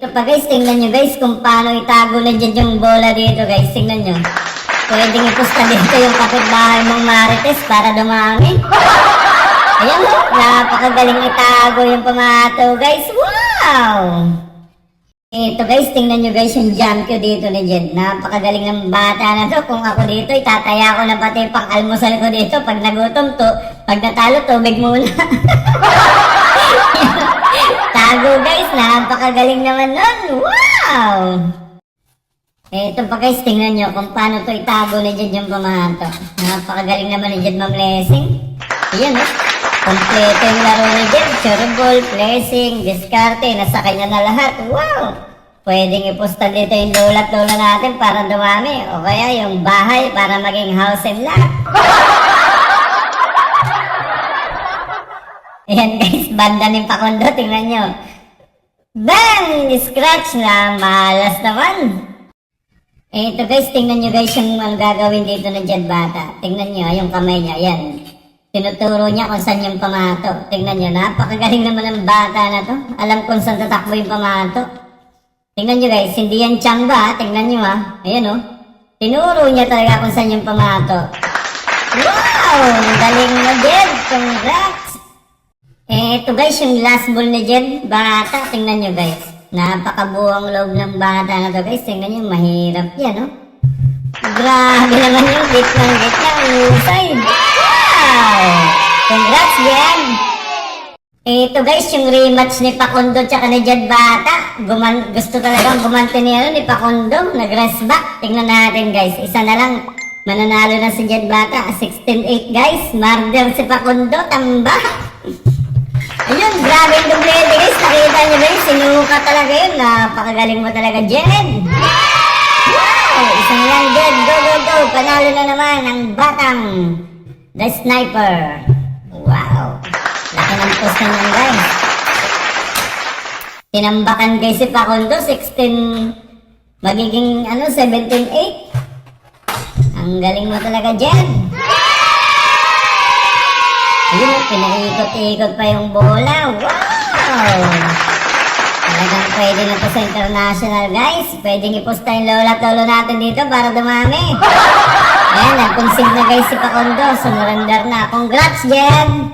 Ito pa guys, tingnan nyo guys kung paano itago na dyan yung bola dito guys. Tingnan nyo. Pwedeng ipusta dito yung kapitbahay mong Marites para dumami. Ayan o, napakagaling itago yung pamato guys. Wow! Ito guys, tingnan nyo guys yung jump ko dito ni Jed. Napakagaling ng bata na to. Kung ako dito, itataya ko na pati pang almusal ko dito. Pag nagutom to, pag natalo, tubig muna. Tago guys, napakagaling naman nun. Wow! Ito pa guys, tingnan nyo kung paano to itago ni Jed yung pamato. Napakagaling naman ni Jed ma-blessing. Ayan o. Kompleto yung laro ni Jed. Sureball, blessing, diskarte, nasa kanya na lahat. Wow! Pwedeng iposta dito yung lola natin para dumami. O kaya yung bahay para maging house and lot. Ayan guys, banda ni Pakondo. Tingnan nyo. Bang! Scratch na. Malas naman. Ito guys, tingnan nyo guys yung gagawin dito ng Jed bata. Tingnan nyo yung kamay niya. Ayan. Tinuturo niya kung saan yung pamato. Tingnan nyo, napakagaling naman ng bata na to. Alam kung saan tatakbo yung pamato. Tingnan nyo guys, hindi yan tsamba. Tingnan nyo Ayan o. Tinuro niya talaga kung saan yung pamato. Wow! Galing mo Jed. Congrats! Ito guys, yung last ball ni Jed bata. Tingnan nyo guys. Napakabuang loob ng bata na to guys. Tingnan nyo, mahirap yan Grabe naman yung gitnang usay. Wow! Congrats, Jen! Ito guys, yung rematch ni Pakondo tsaka ni Jed Bata. Gusto talagang gumanti ni Pakondo. Nag-rest back. Tingnan natin guys. Isa na lang. Mananalo na si Jed Bata. 16-8 guys. Murder si Pakondo. Tamba. Ayun, grabe yung dublete guys. Nakita nyo guys. Sinuka talaga yun. Napakagaling mo talaga, Jed. Wow! Isang lang, Jed. Go, go, go. Panalo na naman ang Batang The Sniper. Wow. Laki ng post naman guys. Tinambakan guys si Pakondo. 16. Magiging 17-8. Ang galing mo talaga Jed. Ayun, pinaikot-ikot pa yung bola. Wow. Talagang pwede na po sa international guys. Pwedeng iposta yung lola natin dito para dumami. Ayan, nag-concede na guys si Pakondo. Sumurrender na. Congrats, Jen!